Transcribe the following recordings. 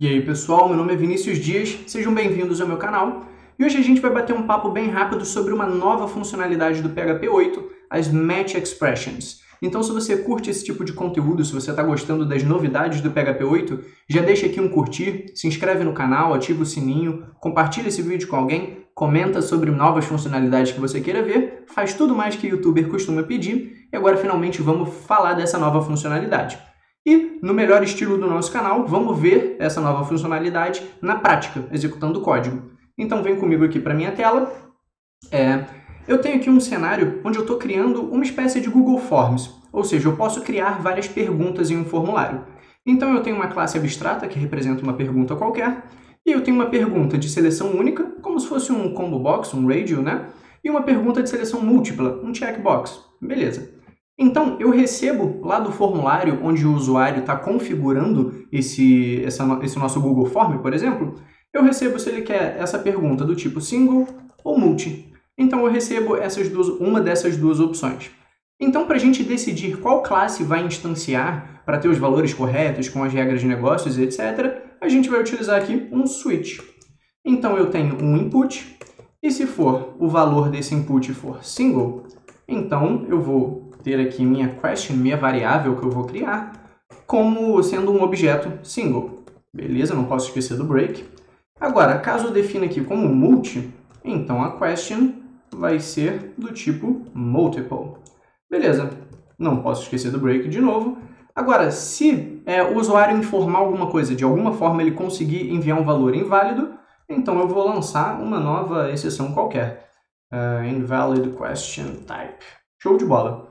E aí pessoal, meu nome é Vinícius Dias, sejam bem-vindos ao meu canal. E hoje a gente vai bater um papo bem rápido sobre uma nova funcionalidade do PHP 8, as Match Expressions. Então se você curte esse tipo de conteúdo, se você está gostando das novidades do PHP 8, já deixa aqui um curtir, se inscreve no canal, ativa o sininho, compartilha esse vídeo com alguém, comenta sobre novas funcionalidades que você queira ver, faz tudo mais que o youtuber costuma pedir, e agora finalmente vamos falar dessa nova funcionalidade. E, no melhor estilo do nosso canal, vamos ver essa nova funcionalidade na prática, executando código. Então vem comigo aqui para a minha tela. Eu tenho aqui um cenário onde eu estou criando uma espécie de Google Forms, ou seja, eu posso criar várias perguntas em um formulário. Então eu tenho uma classe abstrata que representa uma pergunta qualquer, e eu tenho uma pergunta de seleção única, como se fosse um combo box, um radio, né? E uma pergunta de seleção múltipla, um checkbox. Beleza. Então, eu recebo lá do formulário onde o usuário está configurando esse nosso Google Form, por exemplo, eu recebo se ele quer essa pergunta do tipo single ou multi. Então, eu recebo uma dessas duas opções. Então, para a gente decidir qual classe vai instanciar para ter os valores corretos, com as regras de negócios, etc., a gente vai utilizar aqui um switch. Então, eu tenho um input, e se for o valor desse input for single, então eu vou ter aqui minha question, minha variável que eu vou criar, como sendo um objeto single. Beleza? Não posso esquecer do break. Agora, caso eu defina aqui como multi, então a question vai ser do tipo multiple. Beleza? Não posso esquecer do break de novo. Agora, se o usuário informar alguma coisa, de alguma forma ele conseguir enviar um valor inválido, então eu vou lançar uma nova exceção qualquer. Invalid question type. Show de bola!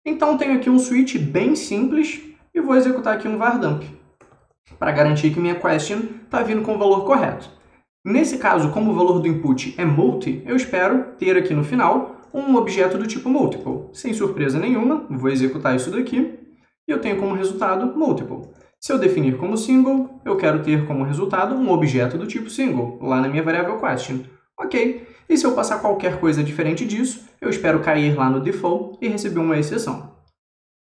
Então, tenho aqui um switch bem simples e vou executar aqui um var_dump para garantir que minha question está vindo com o valor correto. Nesse caso, como o valor do input é multi, eu espero ter aqui no final um objeto do tipo multiple. Sem surpresa nenhuma, vou executar isso daqui e eu tenho como resultado multiple. Se eu definir como single, eu quero ter como resultado um objeto do tipo single, lá na minha variável question. Ok. E se eu passar qualquer coisa diferente disso, eu espero cair lá no default e receber uma exceção.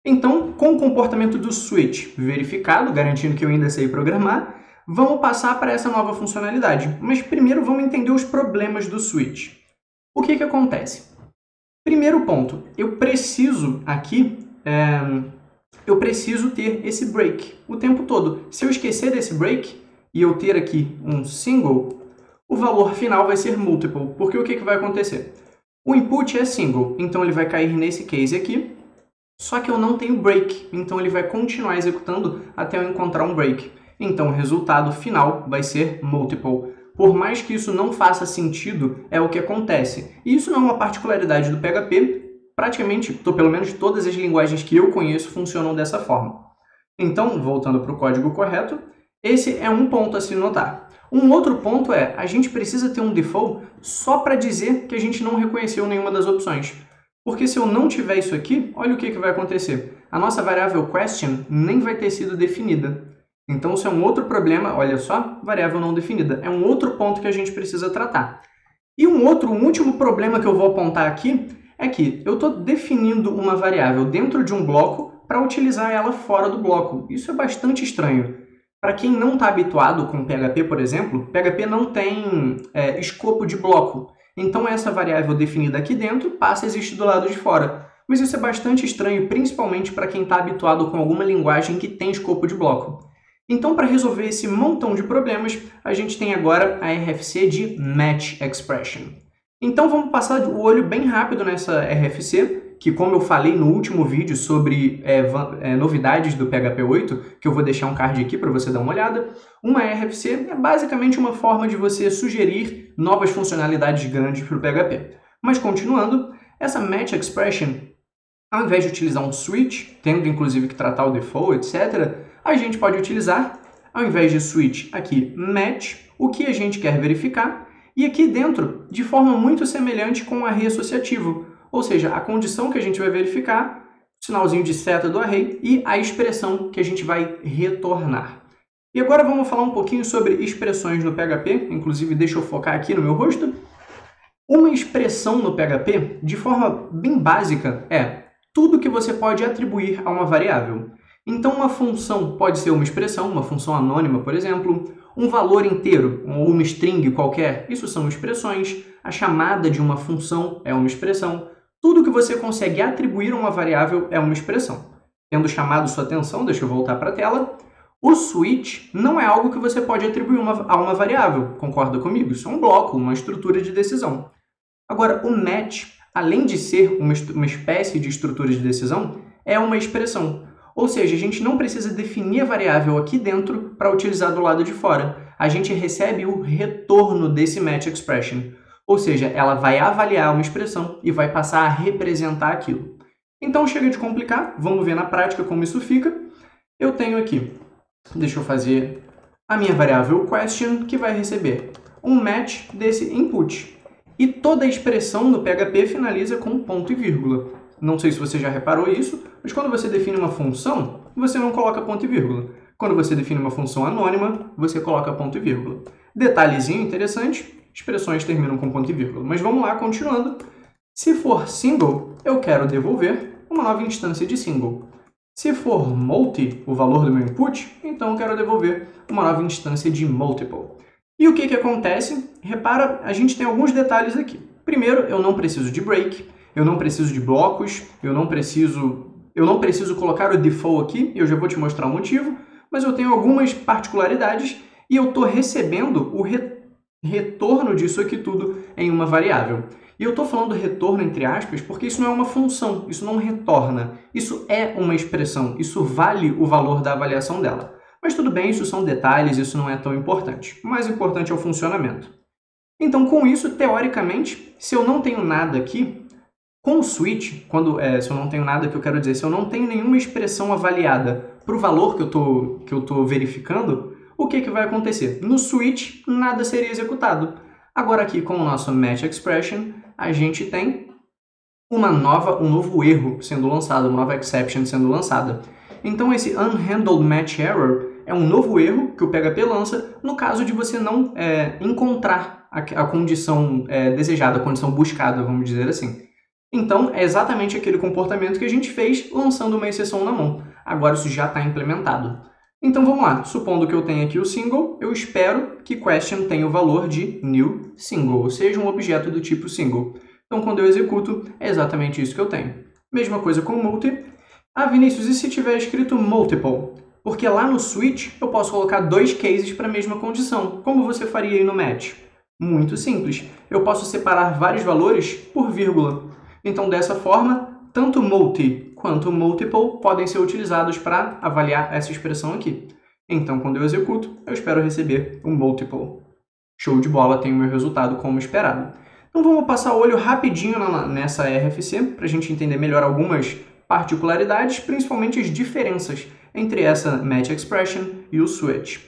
Então, com o comportamento do switch verificado, garantindo que eu ainda sei programar, vamos passar para essa nova funcionalidade. Mas primeiro vamos entender os problemas do switch. O que acontece? Primeiro ponto, eu preciso ter esse break o tempo todo. Se eu esquecer desse break e eu ter aqui um single, o valor final vai ser multiple, porque o que vai acontecer? O input é single, então ele vai cair nesse case aqui, só que eu não tenho break, então ele vai continuar executando até eu encontrar um break. Então o resultado final vai ser multiple. Por mais que isso não faça sentido, é o que acontece. E isso não é uma particularidade do PHP, praticamente, pelo menos todas as linguagens que eu conheço funcionam dessa forma. Então, voltando para o código correto, esse é um ponto a se notar. Um outro ponto é, a gente precisa ter um default só para dizer que a gente não reconheceu nenhuma das opções. Porque se eu não tiver isso aqui, olha o que vai acontecer. A nossa variável question nem vai ter sido definida. Então, isso é um outro problema, olha só, variável não definida. É um outro ponto que a gente precisa tratar. E um último problema que eu vou apontar aqui é que eu estou definindo uma variável dentro de um bloco para utilizar ela fora do bloco. Isso é bastante estranho. Para quem não está habituado com PHP, por exemplo, PHP não tem escopo de bloco. Então, essa variável definida aqui dentro passa a existir do lado de fora. Mas isso é bastante estranho, principalmente para quem está habituado com alguma linguagem que tem escopo de bloco. Então, para resolver esse montão de problemas, a gente tem agora a RFC de Match Expression. Então, vamos passar o olho bem rápido nessa RFC, que como eu falei no último vídeo sobre novidades do PHP 8, que eu vou deixar um card aqui para você dar uma olhada, uma RFC é basicamente uma forma de você sugerir novas funcionalidades grandes para o PHP. Mas continuando, essa Match Expression, ao invés de utilizar um switch, tendo inclusive que tratar o default, etc., a gente pode utilizar, ao invés de switch, aqui match, o que a gente quer verificar, e aqui dentro, de forma muito semelhante com o array associativo, ou seja, a condição que a gente vai verificar, o sinalzinho de seta do array e a expressão que a gente vai retornar. E agora vamos falar um pouquinho sobre expressões no PHP, inclusive deixa eu focar aqui no meu rosto. Uma expressão no PHP, de forma bem básica, é tudo que você pode atribuir a uma variável. Então, uma função pode ser uma expressão, uma função anônima, por exemplo, um valor inteiro, ou uma string qualquer, isso são expressões, a chamada de uma função é uma expressão, tudo que você consegue atribuir a uma variável é uma expressão. Tendo chamado sua atenção, deixa eu voltar para a tela, o switch não é algo que você pode atribuir a uma variável, concorda comigo? Isso é um bloco, uma estrutura de decisão. Agora, o match, além de ser uma espécie de estrutura de decisão, é uma expressão. Ou seja, a gente não precisa definir a variável aqui dentro para utilizar do lado de fora. A gente recebe o retorno desse match expression. Ou seja, ela vai avaliar uma expressão e vai passar a representar aquilo. Então, chega de complicar, vamos ver na prática como isso fica. Eu tenho aqui, deixa eu fazer a minha variável question, que vai receber um match desse input. E toda a expressão no PHP finaliza com ponto e vírgula. Não sei se você já reparou isso, mas quando você define uma função, você não coloca ponto e vírgula. Quando você define uma função anônima, você coloca ponto e vírgula. Detalhezinho interessante, expressões terminam com ponto e vírgula. Mas vamos lá, continuando. Se for single, eu quero devolver uma nova instância de single. Se for multi, o valor do meu input, então eu quero devolver uma nova instância de multiple. E o que acontece? Repara, a gente tem alguns detalhes aqui. Primeiro, eu não preciso de break, eu não preciso de blocos, eu não preciso colocar o default aqui, eu já vou te mostrar o motivo, mas eu tenho algumas particularidades e eu estou recebendo o retorno disso aqui tudo em uma variável. E eu estou falando retorno entre aspas porque isso não é uma função, isso não retorna, isso é uma expressão, isso vale o valor da avaliação dela. Mas tudo bem, isso são detalhes, isso não é tão importante. O mais importante é o funcionamento. Então, com isso, teoricamente, se eu não tenho nada aqui, com o switch, se eu não tenho nada que eu quero dizer, se eu não tenho nenhuma expressão avaliada para o valor que eu tô verificando, o que vai acontecer? No switch, nada seria executado. Agora aqui, com o nosso match expression, a gente tem um novo erro sendo lançado, uma nova exception sendo lançada. Então, esse unhandled match error é um novo erro que o PHP lança no caso de você não encontrar a condição desejada, a condição buscada, vamos dizer assim. Então, é exatamente aquele comportamento que a gente fez lançando uma exceção na mão. Agora isso já está implementado. Então vamos lá, supondo que eu tenha aqui o single, eu espero que question tenha o valor de new single, ou seja, um objeto do tipo single. Então quando eu executo, é exatamente isso que eu tenho. Mesma coisa com multi. Ah, Vinícius, e se tiver escrito multiple? Porque lá no switch eu posso colocar dois cases para a mesma condição. Como você faria aí no match? Muito simples. Eu posso separar vários valores por vírgula. Então, dessa forma, tanto multi quanto multiple podem ser utilizados para avaliar essa expressão aqui. Então, quando eu executo, eu espero receber um multiple. Show de bola, tenho o meu resultado como esperado. Então, vamos passar o olho rapidinho nessa RFC para a gente entender melhor algumas particularidades, principalmente as diferenças entre essa match expression e o switch.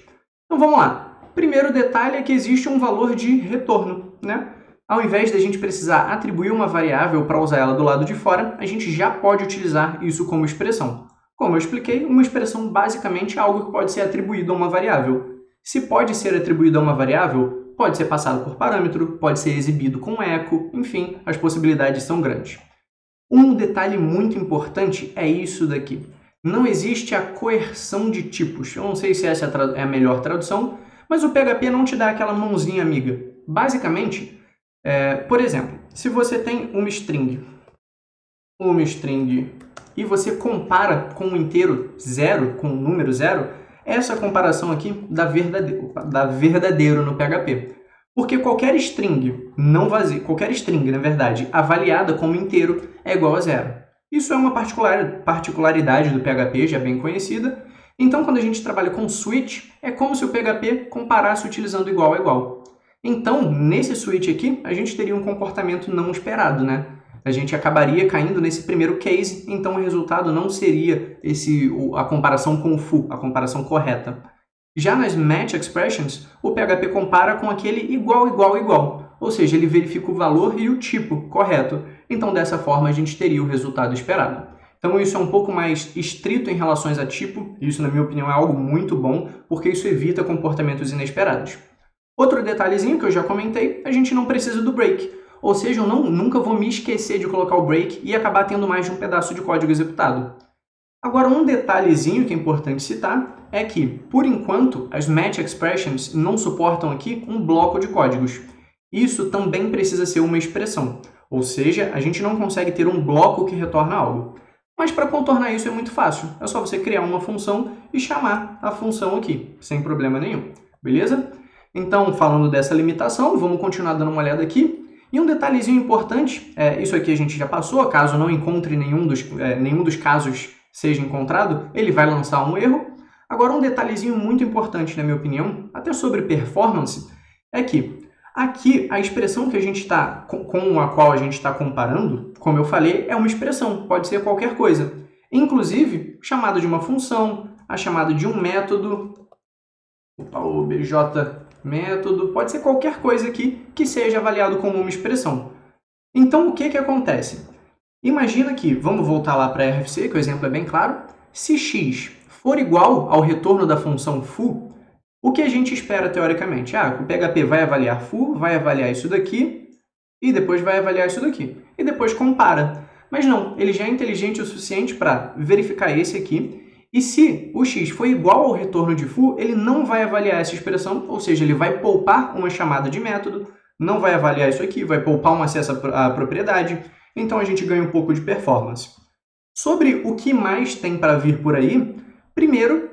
Então, vamos lá. Primeiro detalhe é que existe um valor de retorno, né? Ao invés de a gente precisar atribuir uma variável para usar ela do lado de fora, a gente já pode utilizar isso como expressão. Como eu expliquei, uma expressão basicamente é algo que pode ser atribuído a uma variável. Se pode ser atribuído a uma variável, pode ser passado por parâmetro, pode ser exibido com eco, enfim, as possibilidades são grandes. Um detalhe muito importante é isso daqui. Não existe a coerção de tipos. Eu não sei se essa é a melhor tradução, mas o PHP não te dá aquela mãozinha amiga. Basicamente, por exemplo, se você tem uma string e você compara com um inteiro 0, com um número 0, essa comparação aqui dá verdadeiro no PHP. Porque qualquer string qualquer string, na verdade, avaliada como inteiro é igual a 0. Isso é uma particularidade do PHP, já bem conhecida. Então, quando a gente trabalha com switch, é como se o PHP comparasse utilizando igual a igual. Então, nesse switch aqui, a gente teria um comportamento não esperado, né? A gente acabaria caindo nesse primeiro case, então o resultado não seria a comparação com o foo, a comparação correta. Já nas match expressions, o PHP compara com aquele igual, igual, igual. Ou seja, ele verifica o valor e o tipo correto. Então, dessa forma, a gente teria o resultado esperado. Então, isso é um pouco mais estrito em relação a tipo. Isso, na minha opinião, é algo muito bom, porque isso evita comportamentos inesperados. Outro detalhezinho que eu já comentei, a gente não precisa do break. Ou seja, eu nunca vou me esquecer de colocar o break e acabar tendo mais de um pedaço de código executado. Agora, um detalhezinho que é importante citar é que, por enquanto, as match expressions não suportam aqui um bloco de códigos. Isso também precisa ser uma expressão, ou seja, a gente não consegue ter um bloco que retorna algo. Mas para contornar isso é muito fácil, é só você criar uma função e chamar a função aqui, sem problema nenhum, beleza? Então, falando dessa limitação, vamos continuar dando uma olhada aqui. E um detalhezinho importante, isso aqui a gente já passou, caso não encontre nenhum dos casos seja encontrado, ele vai lançar um erro. Agora, um detalhezinho muito importante, na minha opinião, até sobre performance, é que aqui a expressão que a gente está, com a qual a gente está comparando, como eu falei, é uma expressão, pode ser qualquer coisa. Inclusive, chamada de uma função, a chamada de um método, o obj método, pode ser qualquer coisa aqui que seja avaliado como uma expressão. Então, o que acontece? Imagina que, vamos voltar lá para RFC, que o exemplo é bem claro, se x for igual ao retorno da função foo, o que a gente espera teoricamente? O PHP vai avaliar foo, vai avaliar isso daqui, e depois vai avaliar isso daqui. E depois compara. Mas não, ele já é inteligente o suficiente para verificar esse aqui, e se o x for igual ao retorno de foo, ele não vai avaliar essa expressão, ou seja, ele vai poupar uma chamada de método, não vai avaliar isso aqui, vai poupar um acesso à propriedade, então a gente ganha um pouco de performance. Sobre o que mais tem para vir por aí, primeiro,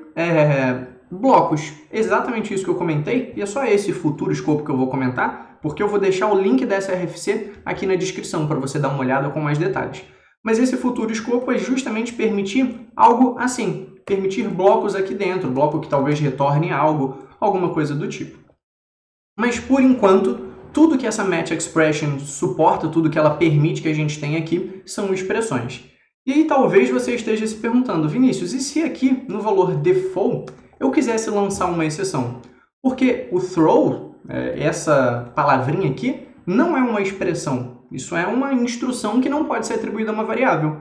blocos. Exatamente isso que eu comentei, e é só esse futuro escopo que eu vou comentar, porque eu vou deixar o link dessa RFC aqui na descrição para você dar uma olhada com mais detalhes. Mas esse futuro escopo é justamente permitir algo assim, permitir blocos aqui dentro, bloco que talvez retorne algo, alguma coisa do tipo. Mas por enquanto, tudo que essa match expression suporta, tudo que ela permite que a gente tenha aqui, são expressões. E aí talvez você esteja se perguntando, Vinícius, e se aqui no valor default eu quisesse lançar uma exceção? Porque o throw, essa palavrinha aqui, não é uma expressão. Isso é uma instrução que não pode ser atribuída a uma variável.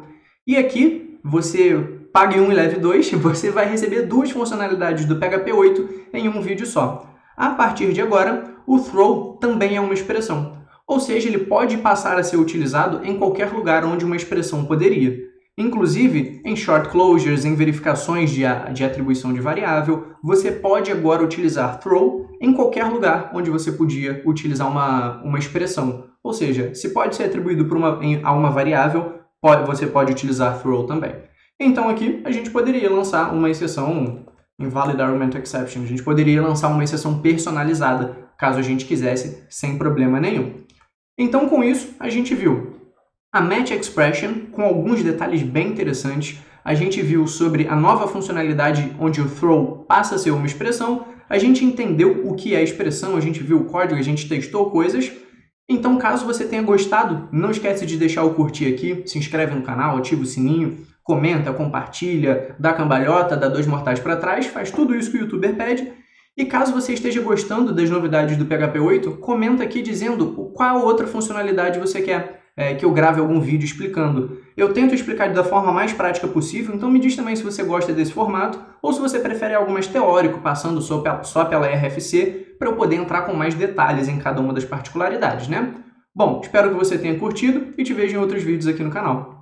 E aqui, você pague 1 e leve 2, você vai receber duas funcionalidades do PHP 8 em um vídeo só. A partir de agora, o throw também é uma expressão. Ou seja, ele pode passar a ser utilizado em qualquer lugar onde uma expressão poderia. Inclusive, em short closures, em verificações de atribuição de variável, você pode agora utilizar throw em qualquer lugar onde você podia utilizar uma expressão. Ou seja, se pode ser atribuído a uma variável, você pode utilizar throw também. Então aqui a gente poderia lançar uma exceção invalid argument exception. A gente poderia lançar uma exceção personalizada, caso a gente quisesse, sem problema nenhum. Então com isso a gente viu a match expression com alguns detalhes bem interessantes. A gente viu sobre a nova funcionalidade onde o throw passa a ser uma expressão. A gente entendeu o que é expressão, a gente viu o código, a gente testou coisas. Então, caso você tenha gostado, não esquece de deixar o curtir aqui, se inscreve no canal, ativa o sininho, comenta, compartilha, dá cambalhota, dá 2 mortais para trás, faz tudo isso que o youtuber pede. E caso você esteja gostando das novidades do PHP 8, comenta aqui dizendo qual outra funcionalidade você quer que eu grave algum vídeo explicando. Eu tento explicar da forma mais prática possível, então me diz também se você gosta desse formato ou se você prefere algo mais teórico, passando só pela RFC, para eu poder entrar com mais detalhes em cada uma das particularidades, né? Bom, espero que você tenha curtido e te vejo em outros vídeos aqui no canal.